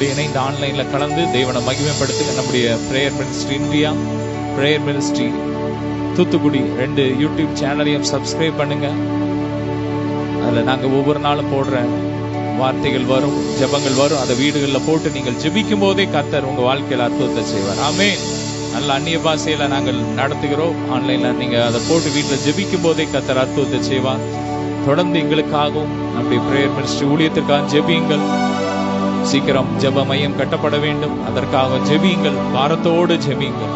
இணைந்து ஆன்லைன்ல கலந்து தேவனை மகிமைப்படுத்துங்க. நம்முடைய prayer ministry India, prayer ministry Thoothukudi 2 YouTube சேனலையும் சப்ஸ்கிரைப் பண்ணுங்க. அதுல நாங்க ஒவ்வொரு நாளும் போடுற வார்த்தைகள் வரும், ஜெபங்கள் வரும். அதை வீடுகளில் போட்டு நீங்கள் ஜெபிக்கும் போதே கர்த்தர் உங்க வாழ்க்கையில அற்புதத்தை செய்வார். ஆமென். நல்ல அந்நிய பாஷையில நாங்கள் நடத்துகிறோம். ஆன்லைன்ல நீங்க அதை போட்டு வீட்டுல ஜெபிக்கும் போதே கர்த்தர் அற்புதத்தை செய்வார். தொடர்ந்து எங்களுக்காகவும் நம்முடைய பிரேயர் மினிஸ்ட்ரி ஊழியத்திற்காக ஜெபியுங்கள். சீக்கிரம் ஜெப மையம் கட்டப்பட வேண்டும், அதற்காக ஜெபியுங்கள். பாரத்தோடு ஜெபியுங்கள்.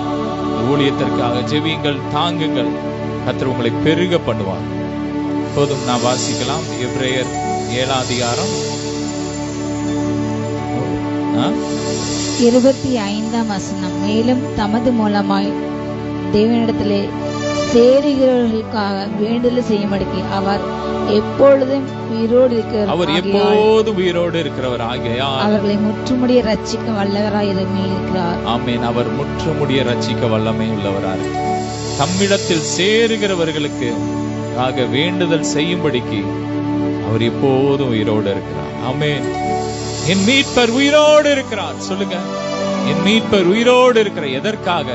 ஊழியத்திற்காக ஜெபியுங்கள், தாங்குங்கள். கர்த்தர் உங்களை பெருக பண்ணுவார். இப்போதும் நான் வாசிக்கலாம். எபிரேயர் 7 அதிகாரம் 25 வசனம். மேலும் தமது மூலமாய் தேவனிடத்திலே சேருகிறவர்களுக்காக வேண்டுதல் செய்யும்படிக்கு அவர் எப்பொழுதும் உயிரோடு இருக்கிறவர். அவர் எப்போதும் உயிரோடு இருக்கிறவர் ஆகையால் அவர்களை முற்றுமுடிய ரட்சிக்க வல்லவராய் இருக்கிறார். ஆமென். அவர் முற்றுமுடிய ரட்சிக்க வல்லமை உள்ளவராய் தம்மிடத்தில் சேருகிறவர்களுக்கு ஆக வேண்டுதல் செய்யும்படிக்கு அவர் எப்போதும் உயிரோடு இருக்கிறார். ஆமென். என் மீட்பர் உயிரோடு இருக்கிறார். சொல்லுங்க, என் மீட்பர் உயிரோடு இருக்கிறார். எதற்காக?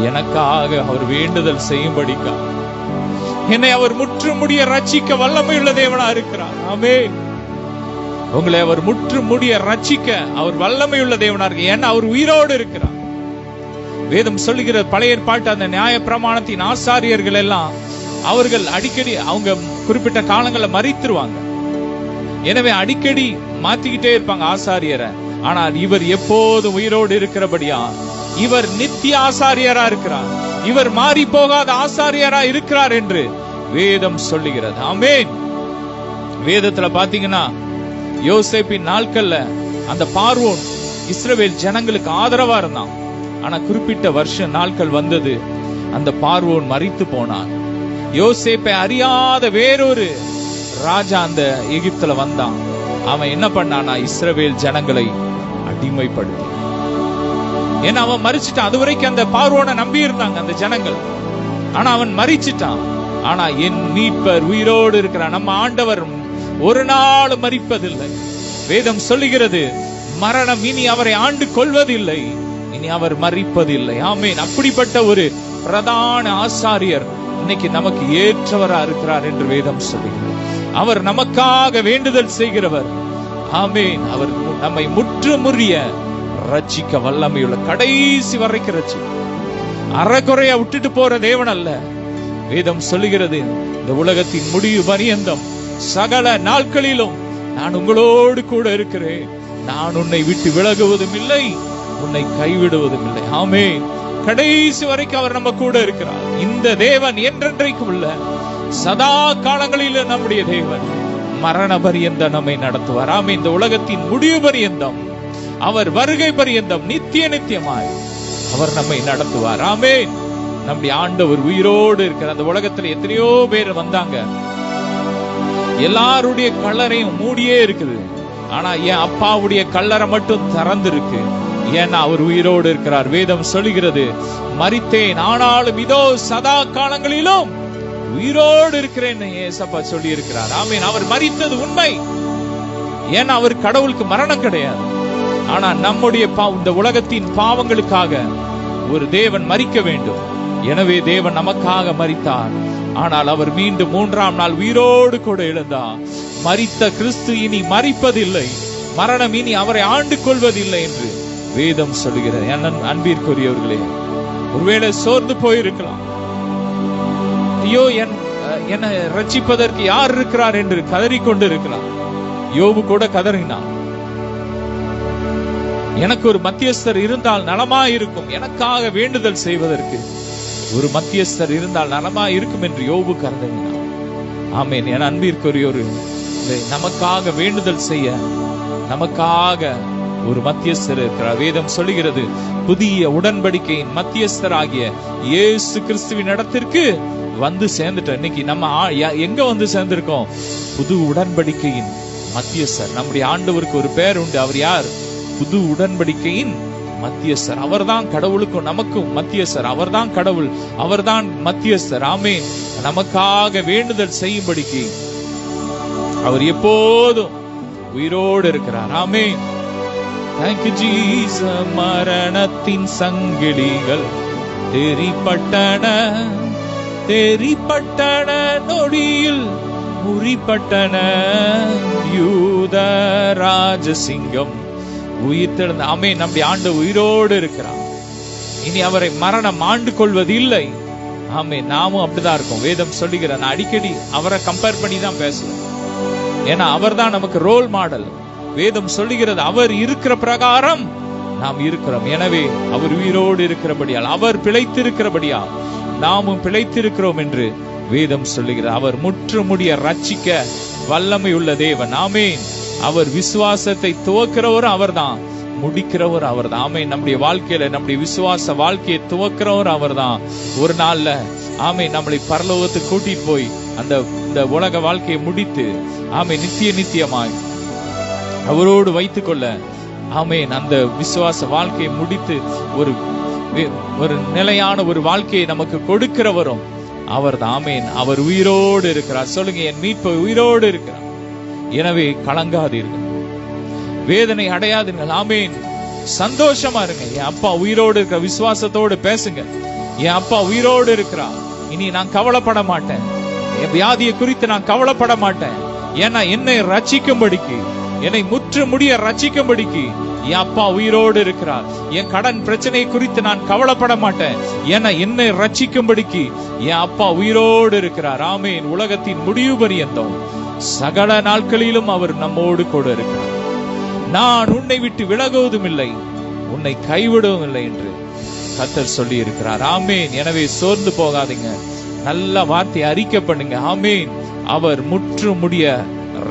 எனக்காக அவர் வேண்டுதல் செய்யும்படிக்கா. என்னை அவர் முற்றுமுடிய ரட்சிக்க வல்லமை உள்ள தேவனா இருக்கிறார். ஆமென். உங்களை அவர் முற்றுமுடிய ரட்சிக்க அவர் வல்லமை உள்ள தேவனா இருக்கு. ஏன்னா அவர் உயிரோடு இருக்கிறார். வேதம் சொல்லுகிற பழைய ஏற்பாட்டு அந்த நியாய பிரமாணத்தின் ஆசாரியர்கள் எல்லாம் அவர்கள் அடிக்கடி அவங்க குறிப்பிட்ட காலங்களில் மரித்துருவாங்க. எனவே அடிக்கடி மாத்திக்கிட்டே இருப்பாங்க ஆசாரியரை. ஆனால் இவர் எப்போதும் உயிரோடு இருக்கிறபடியா இவர் நித்திய ஆசாரியரா இருக்கிறார். இவர் மாறி போகாத ஆசாரியரா இருக்கிறார் என்று வேதம் சொல்லுகிறது. ஆமென். வேதத்துல பாத்தீங்கன்னா யோசேப்பின் நாட்கள்ல அந்த பார்வோன் இஸ்ரவேல் ஜனங்களுக்கு ஆதரவா இருந்தான். ஆனா குறிப்பிட்ட வருஷ நாட்கள் வந்தது, அந்த பார்வோன் மரித்து போனான். யோசேப்பை அறியாத வேறொரு ராஜா அந்த எகிப்துல வந்தான். அவன் என்ன பண்ணானா, இஸ்ரவேல் ஜனங்களை அடிமைப்படுத்தி. ஏன்னா அவன் மரிச்சிட்டான். அதுவரைக்கும் அந்த பார்வோனை நம்பி இருந்தாங்க அந்த ஜனங்கள். ஆனா அவன் மரிச்சிட்டான். ஆனா என் மீட்பர் உயிரோடு இருக்கிறார். நம்ம ஆண்டவர் ஒரு நாள் மரிப்பதில்லை. வேதம் சொல்லுகிறது, மரணம் இனி அவரை ஆண்டு கொள்வதில்லை, இனி அவர் மரிப்பதில்லை. ஆமென். அப்படிப்பட்ட ஒரு பிரதான ஆசாரியர் இன்னைக்கு நமக்கு ஏற்றவரா இருக்கிறார் என்று வேதம் சொல்லுகிறது. அவர் நமக்காக வேண்டுதல் செய்கிறவர். ஆமென். அவர் நம்மை முற்றுமுறிய ரட்சிக்க வல்லமையுள்ள, கடைசி வரைக்கும் ரட்சிக்க, அறகுறையா விட்டுட்டு போற தேவன் அல்ல. வேதம் சொல்லுகிறது, இந்த உலகத்தின் முடிவு பரியந்தம் சகல நாட்களிலும் நான் உங்களோடு கூட இருக்கிறேன். நான் உன்னை விட்டு விலகுவதும் இல்லை, உன்னை கைவிடுவதும் இல்லை. ஆமென். கடைசி வரைக்கும் அவர் நம்ம கூட இருக்கிறார். இந்த தேவன் என்றென்றைக்கும் உள்ள சதா காலங்களில் நம்முடைய தேவன் மரண பரியந்தம் நம்மை நடத்துவார். ஆமென். இந்த உலகத்தின் முடிவு பரியந்தம், அவர் வருகை பரியந்தம், நித்தியமாய் அவர் நம்மை நடத்துவார். ஆமென். நம்முடைய ஆண்டவர் உயிரோடு இருக்கிற. அந்த உலகத்துல எத்தனையோ பேர் வந்தாங்க, எல்லாருடைய கல்லறையும் மூடியே இருக்குது. ஆனா என் அப்பாவுடைய கல்லறை மட்டும் திறந்து இருக்கு. ஏன்னா அவர் உயிரோடு இருக்கிறார். வேதம் சொல்லுகிறது, மரித்தேன் ஆனாலும் இதோ சதா காலங்களிலும் உயிரோடு இருக்கிறேன் ஏசப்பா சொல்லி இருக்கிறார். ஆமென். அவர் மரித்தது உண்மை. ஏன்னா அவர் கடவுளுக்கு மரணம் கிடையாது. ஆனா நம்முடைய இந்த உலகத்தின் பாவங்களுக்காக ஒரு தேவன் மரிக்க வேண்டும். எனவே தேவன் நமக்காக மரித்தார். ஆனால் அவர் மீண்டும் 3ஆம் நாள் உயிரோடு கூட எழுந்தார். மரித்த கிறிஸ்து இனி மரிப்பதில்லை, மரணம் இனி அவரை ஆண்டு கொள்வதில்லை என்று வேதம் சொல்லுகிறது. அன்பிற்குரியவர்களே, ஒருவேளை சோர்ந்து போயிருக்கலாம். ஐயோ, என்னை ரட்சிப்பதற்கு யார் இருக்கிறார் என்று கதறிக்கொண்டு இருக்கலாம். யோபு கூட கதறினான். எனக்கு ஒரு மத்தியஸ்தர் இருந்தால் நலமா இருக்கும், எனக்காக வேண்டுதல் செய்வதற்கு ஒரு மத்தியஸ்தர் இருந்தால் நலமா இருக்கும் என்று யோபு கருதினான். ஆமென். என் அன்பிற்குரியொரு நமக்காக வேண்டுதல் செய்ய நமக்காக ஒரு மத்தியஸ்தர் இருக்கிறார். வேதம் சொல்லுகிறது, புதிய உடன்படிக்கையின் மத்தியஸ்தராகிய இயேசு கிறிஸ்துவின் இடத்திற்கு வந்து சேர்ந்துட்டோம். இன்னைக்கு நம்ம எங்க வந்து சேர்ந்திருக்கோம்? புது உடன்படிக்கையின் மத்தியஸ்தர். நம்முடைய ஆண்டவருக்கு ஒரு பேர் உண்டு. அவர் யார்? புது உடன்படிக்கையின் மத்தியஸ்தர். அவர்தான் கடவுளுக்கும் நமக்கும் மத்தியஸ்தர். அவர்தான் கடவுள், அவர்தான் மத்தியஸ்தர். ஆமென். நமக்காக வேண்டுதல் செய்யும்படிக்கு அவர் எப்போதும் உயிரோடு இருக்கிறார். ஆமென். Thank you, Jesus. மரணத்தின் சங்கிலிகள் தெரிப்பட்டன நொடியில் முறிப்பட்டன. யூத ராஜசிங்கம் உயிர்த்தெழுந்த. ஆமென். நம்முடைய ஆண்டு உயிரோடு இருக்கிறார். இனி அவரை மரணம் ஆண்டு கொள்வது இல்லை. ஆமென். நாமும் அப்படிதான் இருக்கோம். வேதம் சொல்லுகிற, நான் அடிக்கடி அவரை கம்பேர் பண்ணி தான் பேசுவேன். ஏன்னா அவர் தான் நமக்கு ரோல் மாடல். வேதம் சொல்லுகிறது, அவர் இருக்கிற பிரகாரம் நாம் இருக்கிறோம். எனவே அவர் உயிரோடு இருக்கிறபடியால், அவர் பிழைத்திருக்கிறபடியால் நாமும் பிழைத்திருக்கிறோம் என்று வேதம் சொல்லுகிறது. அவர் முற்றுமுடிய ரட்சிக்க வல்லமை உள்ள தேவன். ஆமென். அவர் விசுவாசத்தை துவக்கிறவர் அவர்தான், முடிக்கிறவர் அவர்தான். ஆமென். நம்முடைய வாழ்க்கையில நம்முடைய விசுவாச வாழ்க்கையை துவக்கிறவர் அவர்தான். ஒரு நாள்ல ஆமென் நம்மளை பரலோகத்துக்கு கூட்டிட்டு போய் அந்த உலக வாழ்க்கையை முடித்து ஆமென் நித்தியமாய் அவரோடு வைத்துக் கொள்ள ஆமென் அந்த விசுவாச வாழ்க்கையை முடித்து ஒரு நிலையான ஒரு வாழ்க்கையை நமக்கு கொடுக்கிறவரும் அவர்தான். ஆமென். அவர் உயிரோடு இருக்கிறார். சொல்லுங்க, என் மீட்பர் உயிரோடு இருக்கிறார். எனவே கலங்காதீர்கள், வேதனை அடையாதீர்கள். ஆமென். சந்தோஷமா இருங்க. என் அப்பா உயிரோடு இருக்கிற விசுவாசத்தோடு பேசுங்க. என் அப்பா உயிரோடு இருக்கிறார். இனி நான் கவலைப்பட மாட்டேன். என் வியாதியை குறித்து நான் கவலைப்பட மாட்டேன். ஏன்னா என்னை ரட்சிக்கும்படிக்கு, என்னை முற்று முடிய ரட்சிக்கும்படிக்கு என் அப்பா உயிரோடு இருக்கிறார். என் கடன் பிரச்சனை குறித்து நான் கவலைப்பட மாட்டேன். ஏன்னா என்னை ரட்சிக்கும்படிக்கு என் அப்பா உயிரோடு இருக்கிறார். ஆமென். உலகத்தின் முடிவு பரியந்தம் சகல நாட்களிலும் அவர் நம்மோடு கூட இருக்கிறார். நான் உன்னை விட்டு விலகுவதும் இல்லை, உன்னை கைவிடுவதும் இல்லை என்று கர்த்தர் சொல்லி இருக்கிறார். ஆமென். எனவே சோர்ந்து போகாதீங்க. நல்ல வார்த்தை அறிக்கை பண்ணுங்க. ஆமென். அவர் முற்று முடிய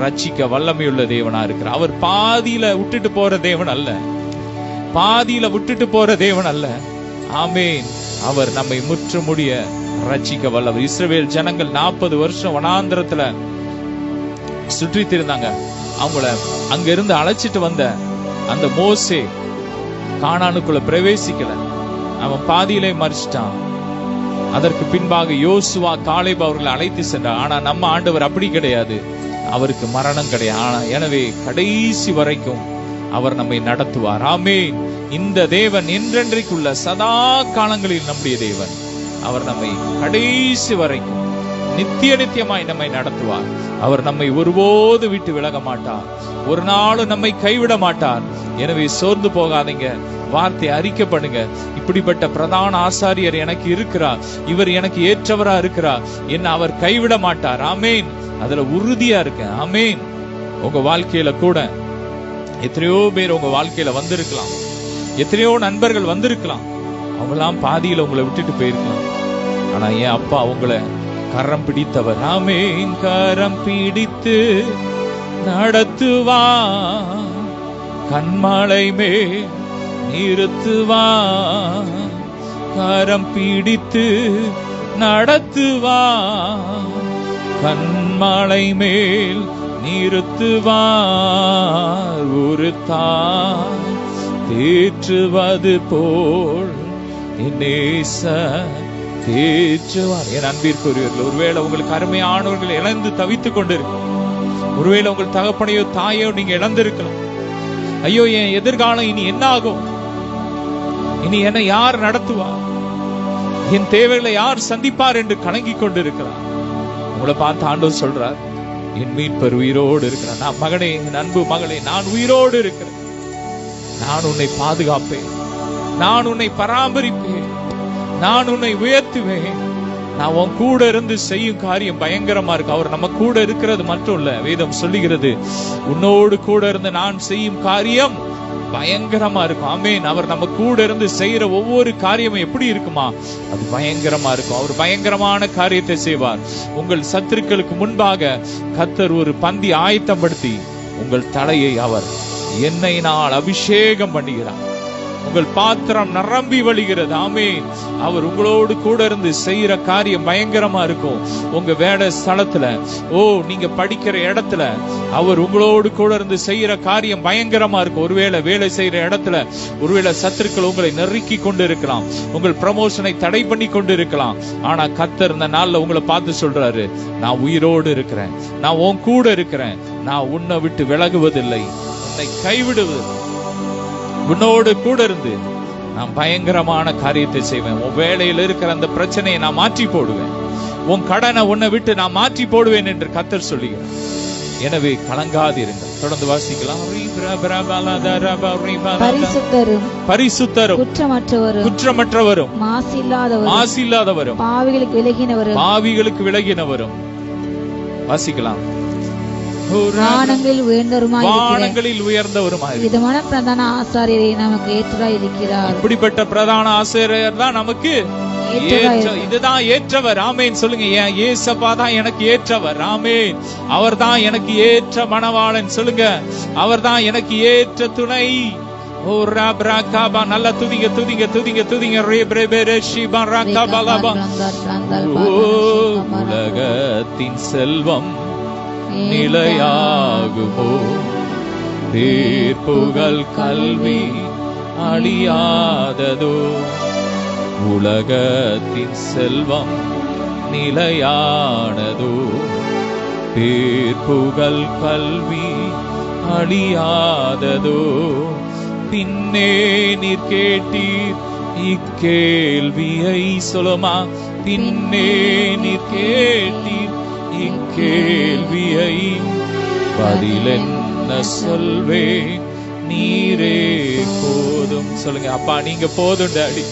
ரட்சிக்க வல்லமையுள்ள தேவனா இருக்கிறார். அவர் பாதியில விட்டுட்டு போற தேவன் அல்ல, பாதியில விட்டுட்டு போற தேவன் அல்ல. ஆமென். அவர் நம்மை முற்று முடிய ரட்சிக்க வல்லவர். இஸ்ரவேல் ஜனங்கள் 40 வருஷம் வனாந்திரத்துல சுற்றி திரிந்தாங்க. அவங்கள அங்க இருந்து அழைச்சிட்டு வந்த அந்த மோசே கானானுக்குள்ள பிரவேசிக்கல, அவன் பாதியிலே மறிச்சிட்டான். அதற்கு பின்பாக யோசுவா காலேப் அவர்களை அழைத்து சென்றார். ஆனா நம்ம ஆண்டவர் அப்படி கிடையாது, அவருக்கு மரணம் கிடையாது. எனவே கடைசி வரைக்கும் அவர் நம்மை நடத்துவார். ஆமென். இந்த தேவன் என்றென்றைக்குள்ள சதா காலங்களில் நம்முடைய தேவன். அவர் நம்மை கடைசி வரைக்கும் நித்தியமாய் நம்மை நடத்துவார். அவர் நம்மை ஒருபோது விட்டு விலக மாட்டார், ஒரு நாளும் நம்மை கைவிட மாட்டார். எனவே சோர்ந்து போகாதீங்க, வார்த்தை அறிக்கை பண்ணுங்க. இப்படிப்பட்ட பிரதான ஆசாரியர் எனக்கு இருக்கிறார், இவர் எனக்கு ஏற்றவரா இருக்கிறார், என்ன அவர் கைவிட மாட்டார். ஆமென். அதுல உறுதியா இருக்க. ஆமென். உங்க வாழ்க்கையில கூட எத்தனையோ பேர் உங்க வாழ்க்கையில வந்திருக்கலாம், எத்தனையோ நண்பர்கள் வந்திருக்கலாம், அவங்கெல்லாம் பாதியில உங்களை விட்டுட்டு போயிருக்கலாம். ஆனா என் அப்பா உங்களை கரம் பிடித்தவர். ஆமென். கரம் பிடித்து நடத்துவா, கண்மலை மேல் நிறுத்துவா, கரம் பிடித்து நடத்துவா, கண்மலை மேல் நிறுத்துவார். ஒரு தாய் தேற்றுவது போல் நேச தேற்றுவார். என் அன்பிற்குரியவர்கள், ஒருவேளை உங்களுக்கு அருமையானவர்கள் இழந்து தவித்துக் கொண்டிருக்கும், ஒருவேளை உங்கள் தகப்பனையோ தாயோ நீங்க இழந்திருக்கலாம். ஐயோ, என் எதிர்காலம் இனி என்ன ஆகும், இனி என்ன யார் நடத்துவார், என் தேவைகளை யார் சந்திப்பார் என்று கலங்கி கொண்டிருக்கிறார். உங்களை பார்த்து ஆண்டவர் சொல்றார், என் மீட்பர் உயிரோடு இருக்கிறார். நான் மகனே, என் அன்பு மகளே, நான் உயிரோடு இருக்கிறேன். நான் உன்னை பாதுகாப்பேன், நான் உன்னை பராமரிப்பேன், நான் உன்னை உயர்த்துவேன். நான் உன் கூட இருந்து செய்யும் காரியம் பயங்கரமா இருக்கு. அவர் நம்ம கூட இருக்கிறது மட்டும் இல்ல, வேதம் சொல்லுகிறது, உன்னோடு கூட இருந்து நான் செய்யும் காரியம் பயங்கரமா இருக்கும். ஆமென். அவர் நம்ம கூட இருந்து செய்யற ஒவ்வொரு காரியமும் எப்படி இருக்குமா, அது பயங்கரமா இருக்கும். அவர் பயங்கரமான காரியத்தை செய்வார். உங்கள் சத்துருக்களுக்கு முன்பாக கர்த்தர் ஒரு பந்தி ஆயத்தப்படுத்தி உங்கள் தலையை அவர் எண்ணெயினால் அபிஷேகம் பண்ணுகிறார். உங்கள் பாத்திரம் நிரம்பி வழிகிறது. ஆமென். அவர் உங்களோடு கூட இருந்து செய்யற காரியம் பயங்கரமா இருக்கும். உங்க வேலை ஸ்தலத்துல, நீங்க படிக்கிற இடத்துல அவர் உங்களோடு கூட இருந்து செய்யற காரியம் பயங்கரமா இருக்கும். ஒருவேளை வேலை செய்யற இடத்துல ஒருவேளை சத்துருக்கள் உங்களை நெருக்கி கொண்டு இருக்கலாம், உங்கள் ப்ரமோஷனை தடை பண்ணி கொண்டு இருக்கலாம். ஆனா கர்த்தர் இந்த நாள்ல உங்களை பார்த்து சொல்றாரு, நான் உயிரோடு இருக்கிறேன், நான் உன் கூட இருக்கிறேன், நான் உன்னை விட்டு விலகுவதில்லை, உன்னை கைவிடுவது. உன்னோடு கூட இருந்து நான் பயங்கரமான காரியத்தை செய்வேன். உன் வேலையில் இருக்கிற அந்த பிரச்சனையை நான் மாற்றி போடுவேன். உன் கடனை உன்னை விட்டு நான் மாற்றி போடுவேன் என்று கர்த்தர் சொல்லுகிறார். எனவே கலங்காதிருங்கள். தொடர்ந்து வாசிக்கலாம். பரிசுத்தரும் குற்றமற்றவரும் மாசில்லாதவரும் பாவிகளுக்கு விலகினவரும். வாசிக்கலாம். வானங்களில் உயர்ந்தவருமாய் விதமான பிரதான ஆசாரியரை நமக்கு ஏற்றவராய் இருக்கிறார். இப்படிப்பட்ட பிரதான ஆசாரியர் தான் நமக்கு இதுதான் ஏற்றவர். ஆமேன் சொல்லுங்க. ஏசப்பா தான் எனக்கு ஏற்றவர். ஆமேன். அவர் தான் எனக்கு ஏற்ற மணவாளன். சொல்லுங்க. அவர் தான் எனக்கு ஏற்ற துணை. ஓ ராப்ராகாபா. நல்ல துதிங்க துதிங்க துதிங்க துதிங்க. உலகத்தின் செல்வம் நிலையாகுமோ? தீர்ப்புகள் கல்வி அழியாததோ? உலகத்தின் செல்வம் நிலையானதோ? தீர்ப்புகள் கல்வி அழியாததோ? பின்னே நீர் கேட்டீர் இக்கேள்வியை. சொல்லுமா. பின்னே நீர் கேட்டீர் இக்கேள்வியை. பதில் என்ன சொல்வேன்? நீரே போதும். சொல்லுங்க. அப்பா நீங்க போதும் டாடி.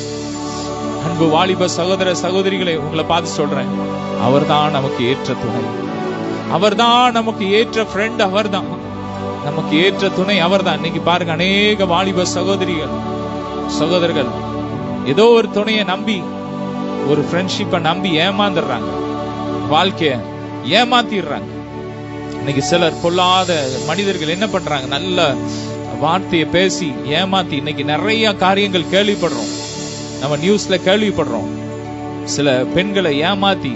அன்பு வாலிப சகோதர சகோதரிகளை உங்களை பார்த்து சொல்றேன். அவர்தான் நமக்கு ஏற்ற துணை. அவர்தான் நமக்கு ஏற்ற ஃப்ரெண்ட். அவர்தான் நமக்கு ஏற்ற துணை. அவர்தான். இன்னைக்கு பாருங்க, அநேக வாலிப சகோதரிகள் சகோதரர்கள் ஏதோ ஒரு துணையை நம்பி, ஒரு ஃப்ரெண்ட்ஷிப்பை நம்பி ஏமாந்துடுறாங்க. வாழ்க்கைய ஏமாத்திடுறாங்க. இன்னைக்கு சிலர் பொல்லாத மனிதர்கள் என்ன பண்றாங்க? நல்ல வார்த்தையை பேசி ஏமாத்தி இன்னைக்கு நிறைய காரியங்கள் கேள்விப்படுறோம். நம்ம நியூஸ்ல கேள்விப்படுறோம். சில பெண்களை ஏமாத்தி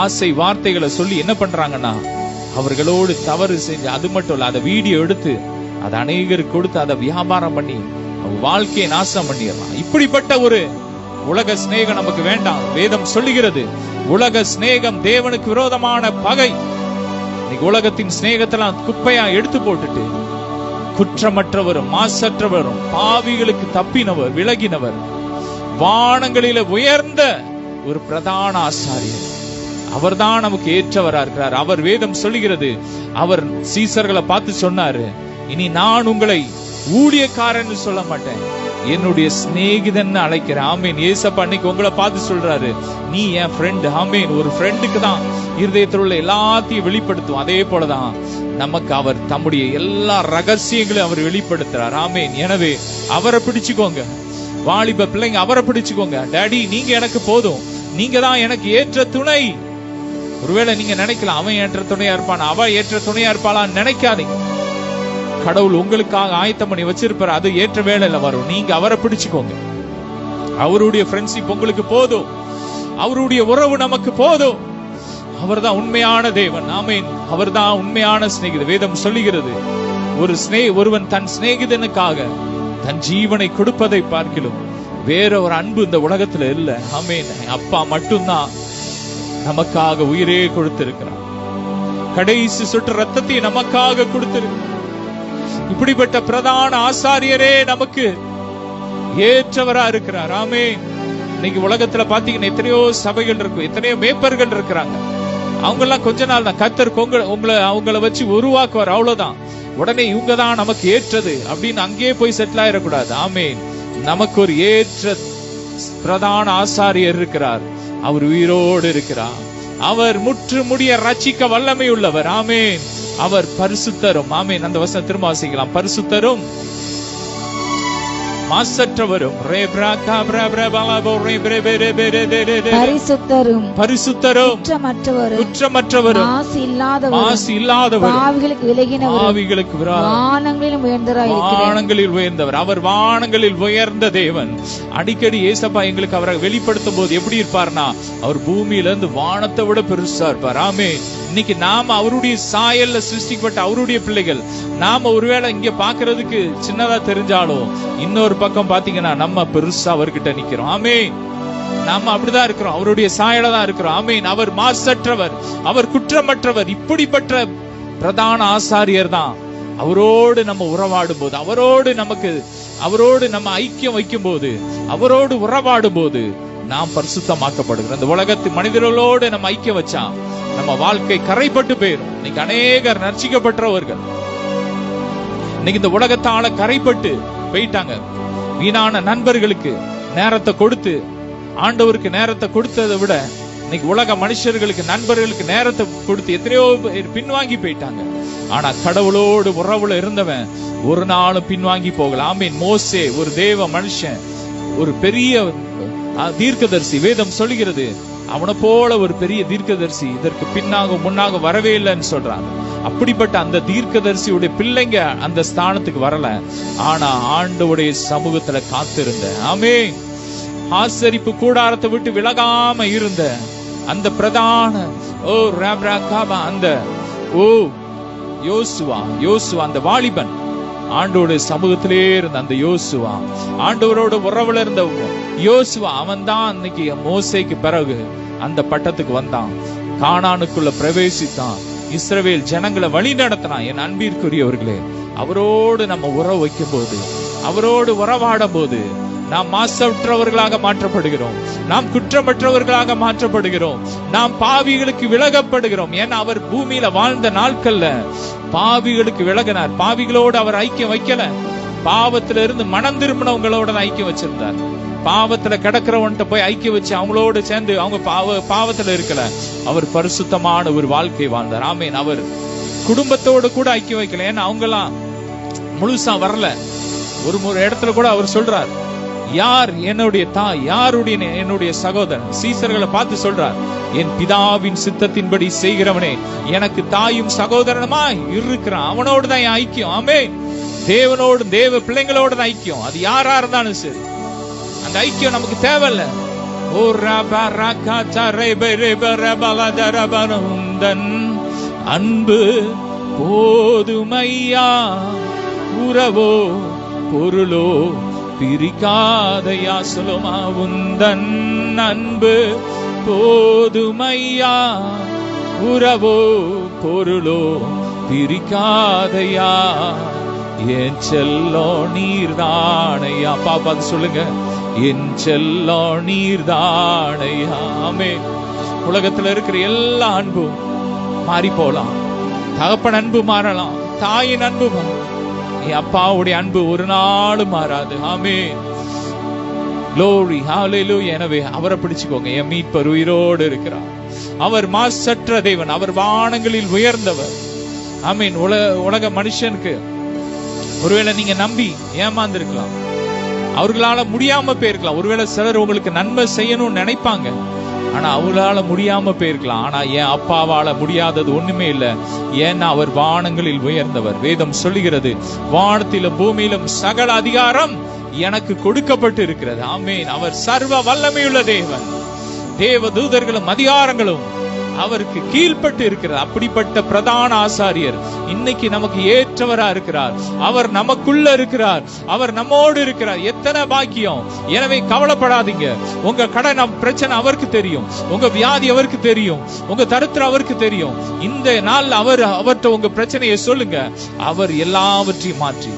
ஆசை வார்த்தைகளை சொல்லி என்ன பண்றாங்கன்னா, அவர்களோடு தவறு செஞ்சு, அது மட்டும் இல்ல, அதை வீடியோ எடுத்து அதை அநேகருக்கு கொடுத்து அதை வியாபாரம் பண்ணி வாழ்க்கையை நாசம் பண்ணிடலாம். இப்படிப்பட்ட ஒரு உலக சிநேகம் நமக்கு வேண்டாம். வேதம் சொல்லுகிறது, உலக சிநேகம் தேவனுக்கு விரோதமான பகை. இன்னைக்கு உலகத்தின் சிநேகத்தெல்லாம் குப்பையா எடுத்து போட்டுட்டு, குற்றமற்றவரும் மாசற்றவரும் பாவிகளுக்கு தப்பினவர் விலகினவர், வானங்களில உயர்ந்த ஒரு பிரதான ஆசாரியர், அவர்தான் நமக்கு ஏற்றவரா இருக்கிறார். அவர் வேதம் சொல்லுகிறது, அவர் சீசர்களை பார்த்து சொன்னாரு, இனி நான் உங்களை ஊழியக்காரன் சொல்ல மாட்டேன், என்னுடைய சிநேகிதன் அழைக்கிறேன். ஆமீன். ஏசப்பா அன்னைக்கு உங்களை பார்த்து சொல்றாரு, நீ என் ஃப்ரெண்ட். ஆமீன். ஒரு ஃப்ரெண்டுக்கு தான் இருதயத்தில் உள்ள எல்லாத்தையும் வெளிப்படுத்தும். அதே போலதான் நமக்கு அவர் தம்முடைய எல்லா ரகசியங்களையும் அவர் வெளிப்படுத்துறார். ஆமீன். எனவே அவரை பிடிச்சுக்கோங்க. வாலிப பிள்ளைங்க, அவரை பிடிச்சுக்கோங்க. டாடி நீங்க எனக்கு போதும், நீங்க தான் எனக்கு ஏற்ற துணை. ஒருவேளை நீங்க நினைக்கலாம், அவன் ஏற்ற துணையா இருப்பான், அவ ஏற்ற துணையா இருப்பாளான்னு நினைக்காதீங்க. கடவுள் உங்களுக்காக ஆயத்தம் பண்ணி வச்சிருப்பாரு. அது ஏற்ற வேளையில வரும். நீங்க அவரை பிடிச்சுக்கோங்க. அவருடைய ஃப்ரெண்ட்ஷிப் உங்களுக்கு போதும், அவருடைய உறவு நமக்கு போதும். அவர்தான் உண்மையான தேவன். ஆமீன். அவர்தான் உண்மையான சிநேகிதன். வேதம் சொல்லுகிறது, ஒருவன் தன் சிநேகிதனுக்காக தன் ஜீவனை கொடுப்பதை பார்க்கிலும் வேற ஒரு அன்பு இந்த உலகத்துல இல்ல. ஆமீன். அப்பா மட்டும்தான் நமக்காக உயிரே கொடுத்திருக்கிறார். கடைசி சொட்டு ரத்தத்தை நமக்காக கொடுத்திருக்கிறார். இப்படிப்பட்ட பிரதான ஆசாரியரே நமக்கு ஏற்றவரா இருக்கிறார். ஆமீன். இன்னைக்கு உலகத்துல பாத்தீங்கன்னா எத்தனையோ சபைகள் இருக்கு, எத்தனையோ மேய்ப்பர்கள் இருக்கிறாங்க. அவங்க எல்லாம் கொஞ்ச நாள் தான் கர்த்தர் அவங்கள வச்சு உருவாக்குவார், அவ்வளவுதான். உடனே இவங்க தான் நமக்கு ஏற்றது அப்படின்னு அங்கேயே போய் செட்டில் ஆயிடக்கூடாது. ஆமீன். நமக்கு ஒரு ஏற்ற பிரதான ஆசாரியர் இருக்கிறார். அவர் உயிரோடு இருக்கிறார். அவர் முற்று முடிய ரட்சிக்க வல்லமை உள்ளவர். ஆமீன். அவர் பரிசுத்தரும். ஆமீன். அந்த வசனம் திரும்ப வாசிக்கலாம். பரிசுத்தரும் மாசற்றவரும் பரிசுத்தரும் குற்றமற்றவரும் மாசு இல்லாதவரும் பாவிகளுக்கு வானங்களில் உயர்ந்தவர். அவர் வானங்களில் உயர்ந்த தேவன். அடிக்கடி ஏசப்பா எங்களுக்கு அவரை வெளிப்படுத்தும் போது எப்படி இருப்பார்னா, அவர் பூமியில இருந்து வானத்தை விட பெருசா இருப்பார். ஆமென். இன்னைக்கு நாம அவருடைய சாயல்ல சிருஷ்டிக்கப்பட்ட அவருடைய பிள்ளைகள். நாம ஒருவேளை இங்க பாக்குறதுக்கு சின்னதா தெரிஞ்சாலும் இன்னொரு பக்கம் பாத்தீங்கன்னா நம்ம பெருசா அவர்கிட்ட நிக்கிறோம். ஆமென். நாம அப்படிதான் இருக்கிறோம், அவருடைய சாயல தான் இருக்கிறோம். ஆமென். அவர் மாசற்றவர், அவர் குற்றமற்றவர். இப்படிப்பட்ட பிரதான ஆசாரியர் தான். அவரோடு நம்ம உறவாடும் போது, அவரோடு நமக்கு அவரோடு நம்ம ஐக்கியம் வைக்கும் போது, அவரோடு உறவாடும் போது நாம் பரிசுத்தமாக்கப்படுகிறோம். இந்த உலகத்து மனிதர்களோடு நம்ம ஐக்கியம் வச்சா நம்ம வாழ்க்கை கரைப்பட்டு போயிடும். இன்னைக்கு அநேகர் ரட்சிக்கப்பட்டவர்கள் இன்னைக்கு இந்த உலகத்தால கரைப்பட்டு போயிட்டாங்க. வீணான நண்பர்களுக்கு நேரத்தை கொடுத்து, ஆண்டவருக்கு நேரத்தை கொடுத்ததை விட இன்னைக்கு உலக மனுஷர்களுக்கு, நண்பர்களுக்கு நேரத்தை கொடுத்து எத்தனையோ பின்வாங்கி போயிட்டாங்க. ஆனா கடவுளோடு உறவுல இருந்தவன் ஒரு நாளும் பின்வாங்கி போகல. ஆமீன். மோசே ஒரு தேவ மனுஷன், ஒரு பெரிய தீர்க்கதரிசி. வேதம் சொல்லுகிறது அவனை போல ஒரு பெரிய தீர்க்கதரிசி இதற்கு பின்னாக முன்னாக வரவே இல்லைன்னு சொல்றாங்க. அப்படிப்பட்ட அந்த தீர்க்கதரிசியுடைய பிள்ளைங்க அந்த ஸ்தானத்துக்கு வரல. ஆனா ஆண்டவருடைய சமூகத்துல காத்திருந்த, ஆமென், ஆசரிப்பு கூடாரத்தை விட்டு விலகாம இருந்த அந்த பிரதான அந்த யோசுவா அந்த வாலிபன், ஆண்டவருடைய சமூகத்திலே இருந்த அந்த யோசுவா, ஆண்டவரோட உறவுல இருந்த யோசுவா, அவன் தான் இன்னைக்கு மோசேக்கு பிறகு அந்த பட்டத்துக்கு வந்தான். கானானுக்குள்ள பிரவேசித்தான். இஸ்ரவேல் ஜனங்களை வழி நடத்தினான். என் அன்பிற்குரியவர்களே, அவரோடு நம்ம உறவு வைக்கும் போது, அவரோடு உறவாடும் போது நாம் மாசற்றவர்களாக மாற்றப்படுகிறோம். நாம் குற்றமற்றவர்களாக மாற்றப்படுகிறோம். நாம் பாவிகளுக்கு விலகப்படுகிறோம். ஏன்னா அவர் பூமியில வாழ்ந்த நாட்கள்ல பாவிகளுக்கு விலகினார். பாவிகளோடு அவர் ஐக்கியம் வைக்கல. பாவத்துல இருந்து மனம் திரும்பினவங்களோட ஐக்கியம் வச்சிருந்தார். பாவத்துல கிடக்கிறவன்ட்ட போய் ஐக்கியம் வச்சு அவங்களோடு சேர்ந்து அவங்க பாவத்துல இருக்கல. அவர் பரிசுத்தமான ஒரு வாழ்க்கை வாழ்ந்தார். ஆமீன். அவர் குடும்பத்தோடு கூட ஐக்கியம் வைக்கல. ஏன்னா அவங்கெல்லாம் முழுசா வரல. ஒரு இடத்துல கூட அவர் சொல்றார், யார் என்னுடைய தாய், யாருடைய என்னுடைய சகோதரன். சீசர்களை பார்த்து சொல்றார், என் பிதாவின் சித்தத்தின்படி செய்கிறவனே எனக்கு தாயும் சகோதரனுமா இருக்கிறான். அவனோடு தான் என் ஐக்கியம். ஆமென். தேவனோடு, தேவ பிள்ளைங்களோட தான் ஐக்கியம். அது யாரா இருந்தாலும் சரி, அந்த ஐக்கியம் நமக்கு தேவையில்ல. அன்பு போதுமையா, உறவோ பொருளோ பிரிக்காதையா. சொல்லுமா, உந்தன் அன்பு போதுமையா, உறவோ பொருளோ பிரிக்காதையா. என் செல்லோ நீர்தானையா. பாப்பா சொல்லுங்க, என் செல்லோ நீர்தானையா. ஆமென். உலகத்துல இருக்கிற எல்லா அன்பும் மாறி போலாம். தகப்பன் அன்பு மாறலாம், தாயின் அன்பு மாறலாம். என் அப்பாவுடைய அன்பு ஒரு நாளும் மாறாது. ஆமென். Glory, hallelujah. எனவே அவரை பிடிச்சுக்கோங்க. என் மீட்பர் உயிரோடு இருக்கிறார். அவர் மாசற்ற தேவன். அவர் வானங்களில் உயர்ந்தவர். ஆமென். உலக மனுஷனுக்கு ஒருவேளை நீங்க நம்பி ஏமாந்திருக்கலாம். அவர்களால முடியாம போயிருக்கலாம். ஒருவேளை சிலர் உங்களுக்கு நன்மை செய்யணும்னு நினைப்பாங்க. ஆனா அவங்களால முடியாம போயிருக்கலாம். ஆனா என் அப்பாவால முடியாதது ஒண்ணுமே இல்லை. ஏன்னா அவர் வானங்களில் உயர்ந்தவர். வேதம் சொல்லுகிறது, வானத்திலும் பூமியிலும் சகல அதிகாரம் எனக்கு கொடுக்கப்பட்டு இருக்கிறது. ஆமென். அவர் சர்வ வல்லமையுள்ள தேவன். தேவ தூதர்களும் அதிகாரங்களும் அவருக்கு கீழ்பட்டு இருக்கிறார். அப்படிப்பட்ட பிரதான ஆசாரியர் இன்னைக்கு நமக்கு ஏற்றவரா இருக்கிறார். அவர் நமக்குள்ள இருக்கிறார். அவர் நம்மோடு இருக்கிறார். எத்தனை பாக்கியம். எனவே கவலைப்படாதீங்க. உங்க கடன் பிரச்சனை அவருக்கு தெரியும். உங்க வியாதி அவருக்கு தெரியும். உங்க தரித்திரம் அவருக்கு தெரியும். இந்த நாள் அவர்கிட்ட உங்க பிரச்சனையை சொல்லுங்க. அவர் எல்லாவற்றையும் மாற்றி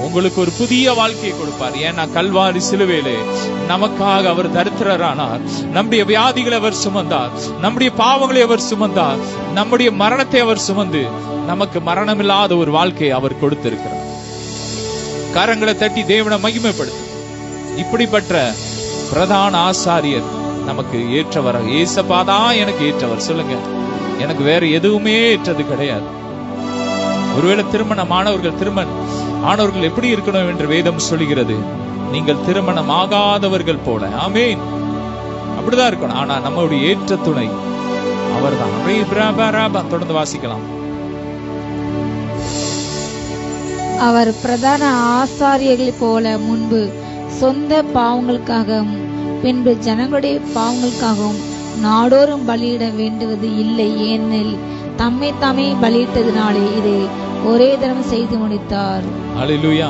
உங்களுக்கு ஒரு புதிய வாழ்க்கையை கொடுப்பார். ஏன்னா கல்வாரி சிலுவையிலே நமக்காக அவர் தரித்திரரானார். நம்முடைய வியாதிகளை அவர் சுமந்தார். நம்முடைய பாவங்களை அவர் சுமந்தார். நம்முடைய மரணத்தை அவர் சுமந்து நமக்கு மரணமில்லாத ஒரு வாழ்க்கையை அவர் கொடுத்திருக்கிறார். கரங்களை தட்டி தேவனை மகிமைப்படுத்து. இப்படிப்பட்ட பிரதான ஆசாரியர் நமக்கு ஏற்றவர். ஏசப்பாதான் எனக்கு ஏற்றவர். சொல்லுங்க, எனக்கு வேற எதுவுமே ஏற்றது கிடையாது. ஒருவேளை திருமணம் ஆனவர்கள் எப்படி இருக்கணும் என்று வேதம் சொல்லுகிறது, நீங்கள் திருமணம் ஆகாதவர்கள் போல. ஆமென். அப்படிதான் இருக்கணும். ஆனா நம்மளுடைய ஏற்ற துணை அவர்தான். தொடர்ந்து வாசிக்கலாம். அவர் பிரதான ஆசாரியர்களை போல முன்பு சொந்த பாவங்களுக்காகவும் பின்பு ஜனங்களுடைய பாவங்களுக்காகவும் நாடோறும் பலியிட வேண்டுவது இல்லை. ஏனெனில் தம்மை தாமே பலியிட்டதினாலே இதை ஒரே தரம் செய்து முடித்தார். அல்லேலூயா.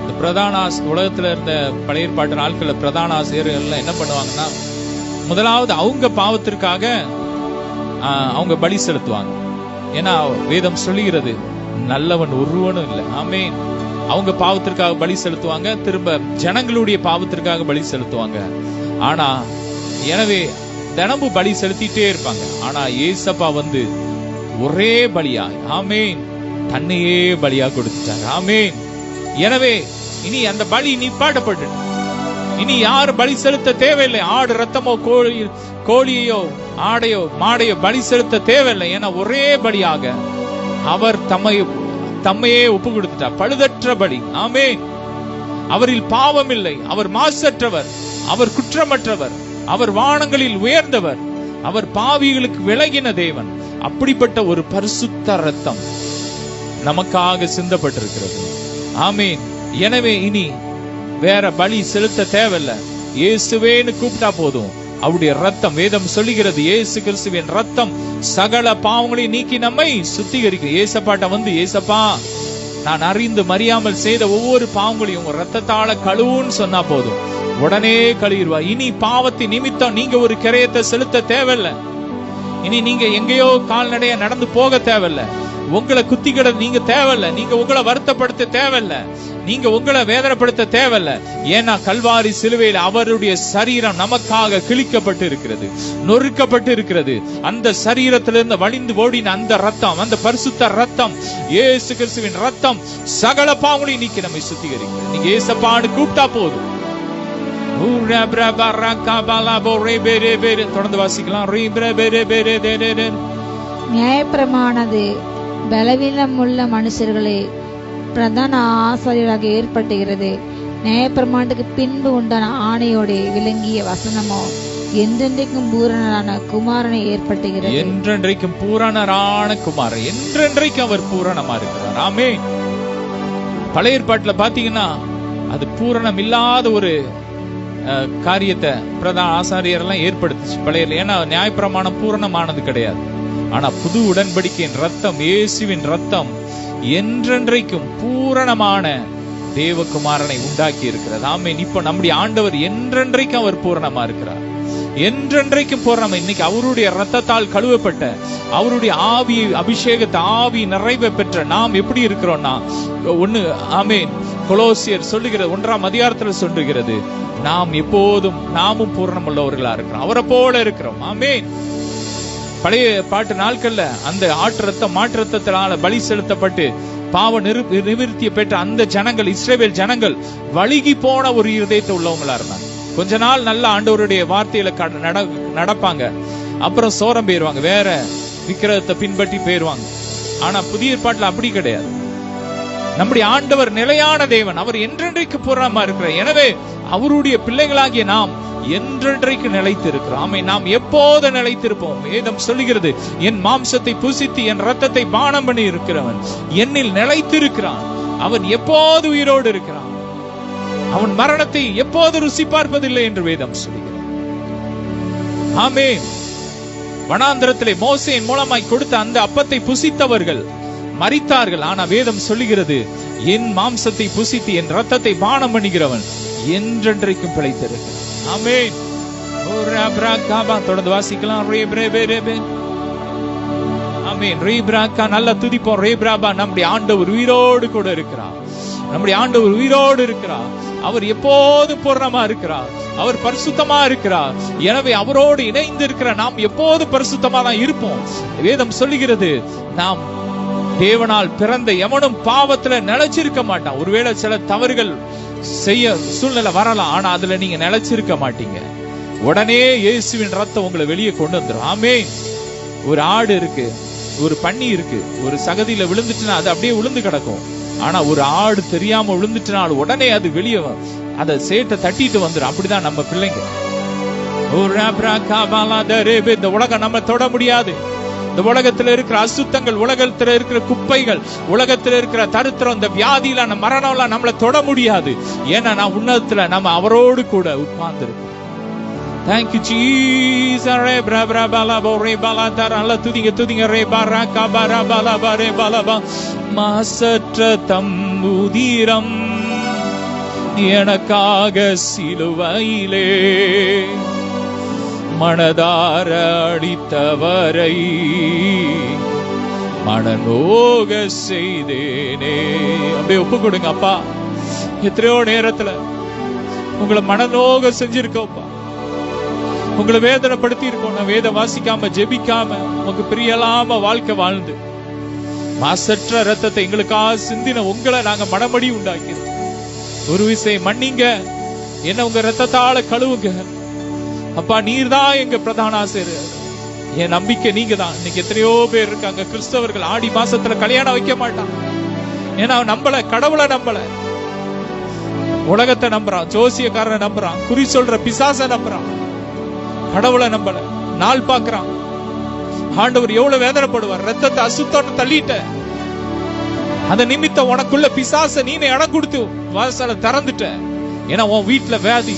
இந்த பிரதான உலகத்துல இருந்த பழைய ஏற்பாட்டு நாட்கள்ல பிரதான ஆசிரியர்கள் என்ன பண்ணுவாங்கன்னா, முதலாவது அவங்க பாவத்திற்காக அவங்க பலி செலுத்துவாங்க. ஏன்னா வேதம் சொல்லுகிறது, நல்லவன் ஒருவனும் இல்லை. ஆமென். அவங்க பாவத்திற்காக பலி செலுத்துவாங்க, திரும்ப ஜனங்களுடைய பாவத்திற்காக பலி செலுத்துவாங்க. ஆனா எனவே தினமும் பலி செலுத்திட்டே இருப்பாங்க. ஆனா ஏசப்பா வந்து ஒரே பலியா, ஆமேன், தன்னையே பலியா கொடுத்துட்டாங்க. ஆமேன். எனவே இனி அந்த பலி நிப்பாட்டப்பட்டு இனி யாரும் பலி செலுத்த தேவையில்லை. ஆடு ரத்தமோ கோழியோ ஆடையோ மாடையோ பலி செலுத்த தேவையில்லை. ஏன்னா ஒரே பலியாக அவர் தம்மையே ஒப்பு கொடுத்துட்டார். பழுதற்ற பலி. ஆமேன். அவரில் பாவம் இல்லை. அவர் மாசற்றவர், அவர் குற்றமற்றவர், அவர் வானங்களில் உயர்ந்தவர், அவர் பாவிகளுக்கு விலகின தேவன். அப்படிப்பட்ட ஒரு பரிசுத்த ரத்தம் நமக்காக சிந்தப்பட்டிருக்கிறது. ஆமீன். எனவே இனி வேற பலி செலுத்த தேவையில்ல. இயேசுவேன்னு கூப்பிட்டா போதும். அவருடைய ரத்தம், வேதம் சொல்லுகிறது, இயேசு கிறிஸ்துவின் ரத்தம் சகல பாவங்களையும் நீக்கி நம்மை சுத்திகரிக்கும். ஏசப்பாட்ட வந்து, ஏசப்பா நான் அறிந்து மறியாமல் செய்த ஒவ்வொரு பாவங்களையும் உங்க ரத்தத்தால கழுவுன்னு சொன்னா போதும், உடனே கழுவிடுவா. இனி பாவத்தின் நிமித்தம் நீங்க ஒரு கிரயத்தை செலுத்த தேவையில்ல. இனி நீங்க எங்கேயோ கால்நடைய நடந்து போக தேவையில்ல. உங்களை குத்திக்கிட நீங்க தேவையில்ல. நீங்க உங்களை வருத்தப்படுத்த தேவையில்ல. நீங்க உங்களை வேதனைப்படுத்த தேவையில்ல. ஏன்னா கல்வாரி சிலுவையில் அவருடைய சரீரம் நமக்காக கிழிக்கப்பட்டு இருக்கிறது, நொறுக்கப்பட்டு இருக்கிறது. அந்த சரீரத்திலிருந்து வழிந்து ஓடின அந்த ரத்தம், அந்த பரிசுத்த ரத்தம், இயேசு கிறிஸ்துவின் ரத்தம் சகல பாவங்களையும் நீக்கி நம்மை சுத்திகரிக்கிறது. நீங்க ஏசப்பான்னு கூப்பிட்டா போதும். தொடர்ந்து வாசிக்கலாம். நியாயப்பிரமானது பலவீனமுள்ள மனுஷர்களே பிரதான ஆசாரியராக ஏற்பட்டுகிறது. நியாயப்பிரமாணத்துக்கு பின்பு உண்டான ஆணையோட விளங்கிய வசனமோ என்றென்றைக்கும் பூரணரான குமாரனை ஏற்பட்டுகிறது. என்றென்றைக்கும் பூரணரான குமாரன், என்றென்றைக்கும் அவர் பூரணமா இருக்கிறார். ஆமென். பழைய ஏற்பாட்டுல பாத்தீங்கன்னா அது பூரணம் இல்லாத ஒரு காரியத்தை பிரதான ஆசாரியர் எல்லாம் ஏற்படுத்துச்சு பழைய. ஏன்னா நியாயப்பிரமாணம் பூரணமானது கிடையாது. ஆனா புது உடன்படிக்கையின் ரத்தம், இயேசுவின் ரத்தம் என்றென்றைக்கும் பூரணமான தேவகுமாரனை உண்டாக்கி இருக்கிறது. ஆமென். இப்ப நம்முடைய ஆண்டவர் என்றென்றைக்கும் அவர் பூரணமா இருக்கிறார். என்றென்றைக்கும் பூரணமா. இன்னைக்கு அவருடைய ரத்தத்தால் கழுவப்பட்ட, அவருடைய ஆவி அபிஷேகத்தை, ஆவி நிறைவை பெற்ற நாம் எப்படி இருக்கிறோம்னா, ஒண்ணு, ஆமென், கொலோசியர் சொல்லுகிறது 1ஆம் அதிகாரத்தில் சொல்லுகிறது, நாம் எப்போதும் நாமும் பூரணம் உள்ளவர்களா இருக்கிறோம், அவரை போல இருக்கிறோம். ஆமென். பழைய பாட்டு நாட்கள்ல அந்த ஆட்டு ரத்தம், மாட்டு ரத்தத்தினால பலி செலுத்தப்பட்டு பாவ நிவிருத்தியை பெற்ற அந்த ஜனங்கள், இஸ்ரவேல் ஜனங்கள் வழுகி போன ஒரு இருதயத்தை உள்ளவங்களா இருந்தாங்க. கொஞ்ச நாள் நல்ல ஆண்டவருடைய வார்த்தையில நடப்பாங்க, அப்புறம் சோரம் போயிருவாங்க, வேற விக்கிரகத்தை பின்பற்றி போயிருவாங்க. ஆனா புதிய ஏற்பாட்டுல அப்படி கிடையாது. நம்முடைய ஆண்டவர் நிலையான தேவன், அவர் என்றென்றைக்கு பூரணமா இருக்கிறார். எனவே அவருடைய பிள்ளைகளாகிய நாம் என்றென்றைக்கு நிலைத்திருக்கிறோம். ஆமை, நாம் எப்போது நிலைத்திருப்போம். வேதம் சொல்லுகிறது, என் மாம்சத்தை புசித்து என் ரத்தத்தை பானம் பண்ணி இருக்கிறவன் என்னில் நிலைத்திருக்கிறான். அவன் எப்போது உயிரோடு இருக்கிறான். அவன் மரணத்தை எப்போது ருசி பார்ப்பதில்லை என்று வேதம் சொல்லுகிறது. ஆமென். வனாந்திரத்திலே மோசேயின் மூலமாய் கொடுத்த அந்த அப்பத்தை புசித்தவர்கள் மரித்தார்கள். ஆனா வேதம் சொல்லுகிறது, என் மாம்சத்தை புசித்து என் ரத்தத்தை பானம் பண்ணுகிறவன் என்றென்றைக்கும் பிழைத்திருக்கிறான். ஆமென். தொடர்ந்து வாசிக்கலாம். ஆமென். ரீப்ராக்கா நல்ல துதிப்போம். ரீப்ராபா, நம்முடைய ஆண்டவர் உயிரோடு கூட இருக்கிறார். நம்முடைய ஆண்டவர் உயிரோடு இருக்கிறார். அவர் எப்போது பூரணமா இருக்கிறார். அவர் பரிசுத்தமா இருக்கிறார். எனவே அவரோடு இணைந்து இருக்கிற நாம் எப்போது பரிசுத்தமா தான் இருப்போம். வேதம் சொல்லுகிறது, நாம் தேவனால் பிறந்த எவனும் பாவத்துல நிலைச்சிருக்க மாட்டான். ஒருவேளை சில தவறுகள் செய்ய சூழ்நிலை வரலாம், ஆனா அதுல நீங்க நிலைச்சிருக்க மாட்டீங்க. உடனே இயேசுவின் ரத்தம் உங்களை வெளியே கொண்டு வந்துடும். ஆமென். ஒரு ஆடு இருக்கு, ஒரு பன்னி இருக்கு, ஒரு சகதியில விழுந்துச்சுன்னா அது அப்படியே விழுந்து கிடக்கும். ஆனா ஒரு ஆடு தெரியாம விழுந்துச்சுனாலும் உடனே அது வெளியே அதை சேட்டை தட்டிட்டு வந்துடும். அப்படிதான் நம்ம பிள்ளைங்க. இந்த உலகம் நம்ம தொட முடியாது. இந்த உலகத்துல இருக்கிற அசுத்தங்கள், உலகத்துல இருக்கிற குப்பைகள், உலகத்துல இருக்கிற தரித்திரம், இந்த வியாதியில மரணம் எல்லாம் நம்மள தொட முடியாது. ஏன்னா நான் உன்னதத்துல நம்ம அவரோடு கூட உட்கார்ந்து இருக்கோம். Thank you Jesus. Re bra bra bala bo re bala tar alla tudinga re baraka bara bala bare bala ba masatra tambudiram எனக்காக சிலுவையிலே மனதார அடித்தவரை மனநோக செய்தேனே. அப்படியே ஒப்பு கொடுங்க. அப்பா, எத்தனையோ நேரத்துல உங்களை மனநோக செஞ்சிருக்கோப்பா, உங்களை வேதனைப்படுத்தி இருக்கோம். நான் வேத வாசிக்காம ஜெபிக்காம உங்க பிரியலாம வாழ்க்கை வாழ்ந்து மாசற்ற ரத்தத்தை எங்களுக்காக சிந்தின உங்களை நாங்க மனமடி உண்டாக்கிறோம். ஒரு விஷயம் மன்னிங்க, என்ன உங்க ரத்தத்தால கழுவுங்க அப்பா. நீர் தான் எங்க பிரதான ஆசிரியர். என் நம்பிக்கை நீங்க தான். இன்னைக்கு எத்தனையோ பேர் இருக்காங்க கிறிஸ்தவர்கள், ஆடி மாசத்துல கல்யாணம் வைக்க மாட்டான். ஏன்னா நம்பல, கடவுளை நம்பல, உலகத்தை நம்புறான், ஜோசியக்காரனை நம்புறான், குறி சொல்ற பிசாசை நம்புறான், கடவுளை நம்பல, நாள் பாக்குறான். ஆண்டவர் எவ்வளவு வேதனைப்படுவார். ரத்தத்தை அசுத்தம் தள்ளிட்ட அந்த நிமித்தம் உனக்குள்ள பிசாச நீ இடம் கொடுத்து வாசலை திறந்துட்ட. ஏன்னா உன் வீட்டுல வியாதி.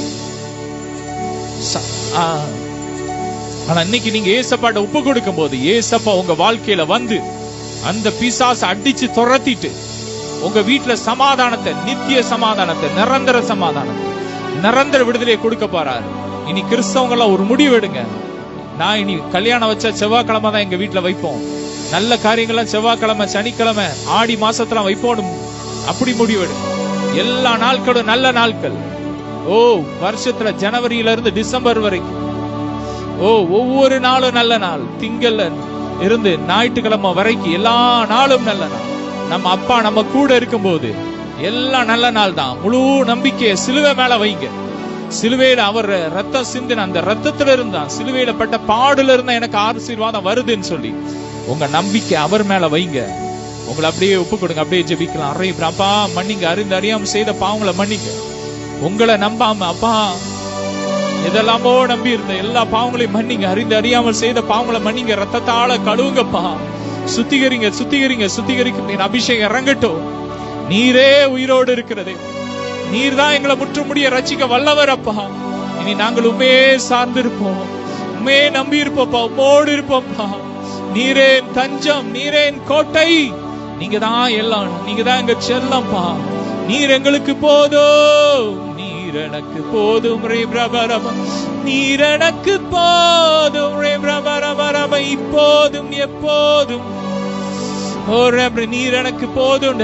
ஆனா இன்னைக்கு நீங்க ஏசப்பாட்ட ஒப்பு கொடுக்கும் போது ஏசப்பா உங்க வாழ்க்கையில வந்து அந்த பிசாச அடிச்சு துரத்திட்டு உங்க வீட்டுல சமாதானத்தை, நித்திய சமாதானத்தை, நிரந்தர சமாதானத்தை, நிரந்தர விடுதலையை கொடுக்க போறாரு. இனி கிறிஸ்தவங்க எல்லாம் ஒரு முடிவு எடுங்க. நான் இனி கல்யாணம் வச்சா செவ்வாய்க்கிழமை தான் எங்க வீட்டுல வைப்போம், நல்ல காரியங்கள்லாம் செவ்வாய்க்கிழமை, சனிக்கிழமை, ஆடி மாசத்துல வைப்போம். அப்படி முடிவெடு. எல்லா நாட்களும் நல்ல நாட்கள். ஓ, வருஷத்துல ஜனவரியில இருந்து டிசம்பர் வரைக்கும் ஒவ்வொரு நாளும் நல்ல நாள். திங்கள்ல இருந்து ஞாயிற்றுக்கிழமை வரைக்கும் எல்லா நாளும் நல்ல நாள். நம்ம அப்பா நம்ம கூட இருக்கும் போது எல்லாம் நல்ல நாள் தான். முழு நம்பிக்கையை சிலுவை மேல வைங்க. சிலுவையில அவர் ரத்தம் சிந்தின அந்த ரத்தத்துல இருந்தா, சிலுவையில பட்ட பாடுல இருந்தா எனக்கு ஆசீர்வாதம் வருதுன்னு சொல்லி உங்க நம்பிக்கை அவர் மேல வைங்க. உங்களை அப்படியே ஒப்பு கொடுங்க. அப்படியே ஜெபிக்கலாம். அப்பா மன்னிங்க, அறிந்து அறியாம செய்த பாவங்களை மன்னிங்க. உங்களை நம்பாம அப்பா எதெல்லாமோ நம்பி இருந்த எல்லா பாவங்களையும் மன்னிங்க. அறிந்து அறியாமல் செய்த பாவங்களை மன்னிங்க. ரத்தத்தால கழுவுங்கப்பா. சுத்திகரிங்க, சுத்திகரிங்க, சுத்திகரிக்க அபிஷேகம் இறங்கட்டும். நீரே உயிரோடு இருக்கிறதே, நீர் தான் எங்களை முற்றுமுடிய ரட்சிக்க வல்லவர் அப்பா. இனி நாங்கள் உண்மையே சார்ந்திருப்போம், உண்மையே நம்பி இருப்போம்ப்பா, உம்மோடு இருப்போம்ப்பா. நீரே தஞ்சம், நீரே கோட்டை, நீங்க தான் எல்லாம், நீங்க தான் எங்க செல்லம்ப்பா. நீர் எங்களுக்கு போதும், நீர் எனக்கு போதும் ரே பிரபரப, நீர் எனக்கு போதும் ரே பிரபரபரப, இப்போதும் எப்போதும் நீர் எனக்கு போதும்.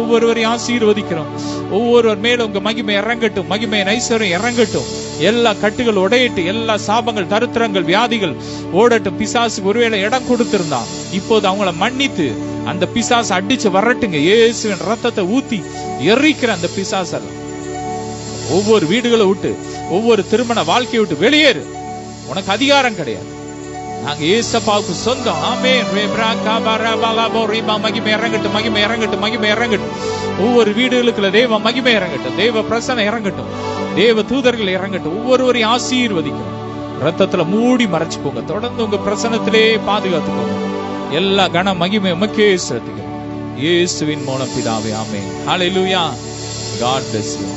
ஒவ்வொருவரையும் ஆசீர்வதிக்கிறோம். ஒவ்வொருவர் மேல உங்க மகிமை இறங்கட்டும், மகிமை ஐஸ்வர்யம் இறங்கட்டும். எல்லா கட்டுகள் உடையட்டு, எல்லா சாபங்கள், தரித்திரங்கள், வியாதிகள் ஓடட்டும். பிசாசுக்கு ஒருவேளை இடம் கொடுத்திருந்தான், இப்போது அவங்கள மன்னித்து அந்த பிசாசு அடிச்சு வரட்டுங்க. இயேசுவின் ரத்தத்தை ஊத்தி எரிக்கிற அந்த பிசாசெல்லாம் ஒவ்வொரு வீடுகளை விட்டு, ஒவ்வொரு திருமண வாழ்க்கையை விட்டு வெளியேறு. உனக்கு அதிகாரம் கிடையாது. நாங்க ஏசப்பாவுக்கு சொந்தம். ஆமென். மகிமை இறங்கட்டும், மகிமை இறங்கட்டும், மகிமை இறங்கட்டும். ஒவ்வொரு வீடுகளுக்குள்ள தேவ மகிமை இறங்கட்டும், தேவ பிரசன்னம் இறங்கட்டும், தேவ தூதர்கள் இறங்கட்டும். ஒவ்வொருவரையும் ஆசீர்வதிக்கிறோம். ரத்தத்துல மூடி மறைச்சுக்கோங்க. தொடர்ந்து உங்க பிரசன்னத்திலே பாதுகாத்துக்கோங்க. எல்லா கன மகிமை உமக்கே செலுத்துகிறோம். இயேசுவின் மூலம் பிதாவே, ஆமென். ஹல்லேலூயா. God bless you.